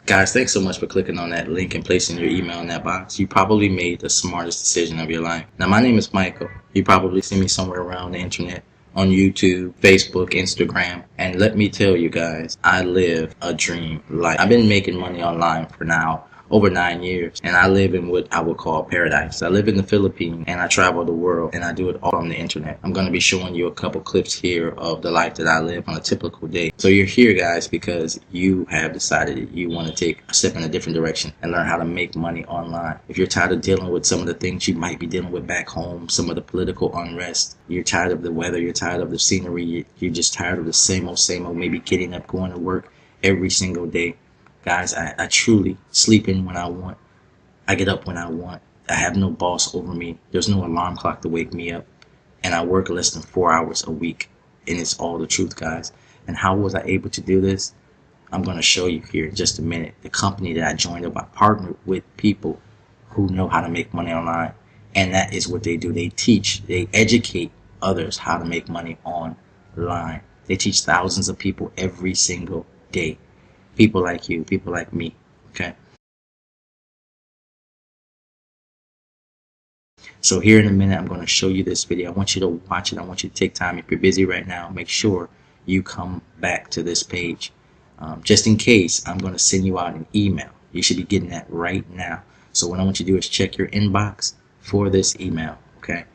Guys, thanks so much for clicking on that link and placing your email in that box. You probably made the smartest decision of your life. Now, my name is Michael. You probably see me somewhere around the internet, on YouTube, Facebook, Instagram. And let me tell you guys, I live a dream life. I've been making money online for now over 9 years, and I live in what I would call paradise. I live in the Philippines, and I travel the world, and I do it all on the internet. I'm going to be showing you a couple clips here of the life that I live on a typical day. So you're here, guys, because you have decided that you want to take a step in a different direction and learn how to make money online. If you're tired of dealing with some of the things you might be dealing with back home, some of the political unrest, you're tired of the weather, you're tired of the scenery, you're just tired of the same old, maybe getting up, going to work every single day. Guys, I truly sleep in when I want. I get up when I want. I have no boss over me. There's no alarm clock to wake me up. And I work less than 4 hours a week. And it's all the truth, guys. And how was I able to do this? I'm going to show you here in just a minute. The company that I joined up, I partnered with people who know how to make money online. And that is what they do. They teach, they educate others how to make money online. They teach thousands of people every single day. People like you, people like me, okay? So here in a minute, I'm going to show you this video. I want you to watch it. I want you to take time. If you're busy right now, make sure you come back to this page. Just in case, I'm going to send you out an email. You should be getting that right now. So what I want you to do is check your inbox for this email, okay?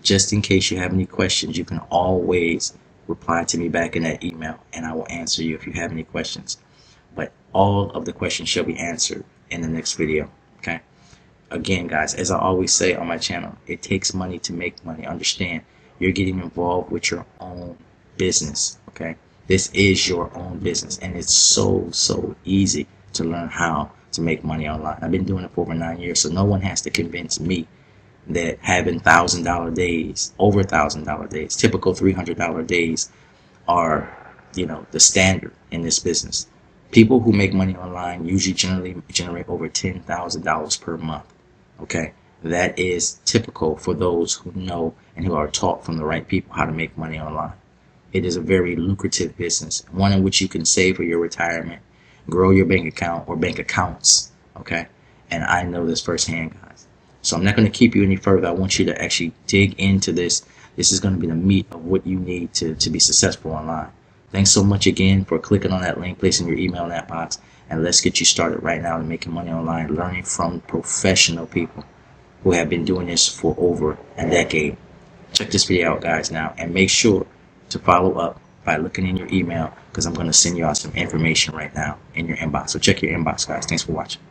Just in case you have any questions, you can always reply to me back in that email, and I will answer you if you have any questions. But all of the questions shall be answered in the next video, okay? Again, guys, as I always say on my channel, it takes money to make money. Understand, you're getting involved with your own business, okay? This is your own business, and it's so easy to learn how to make money online. I've been doing it for over 9 years, so no one has to convince me that having $1,000 days, over $1,000 days, typical $300 days are, the standard in this business. People who make money online usually generate over $10,000 per month. Okay, that is typical for those who know and who are taught from the right people how to make money online. It is a very lucrative business, one in which you can save for your retirement, grow your bank account or bank accounts. Okay, and I know this firsthand, guys. So I'm not going to keep you any further. I want you to actually dig into this. This is going to be the meat of what you need to be successful online. Thanks so much again for clicking on that link, placing your email in that box, and let's get you started right now in making money online, learning from professional people who have been doing this for over a decade. Check this video out, guys, now, and make sure to follow up by looking in your email, because I'm going to send you out some information right now in your inbox. So check your inbox, guys. Thanks for watching.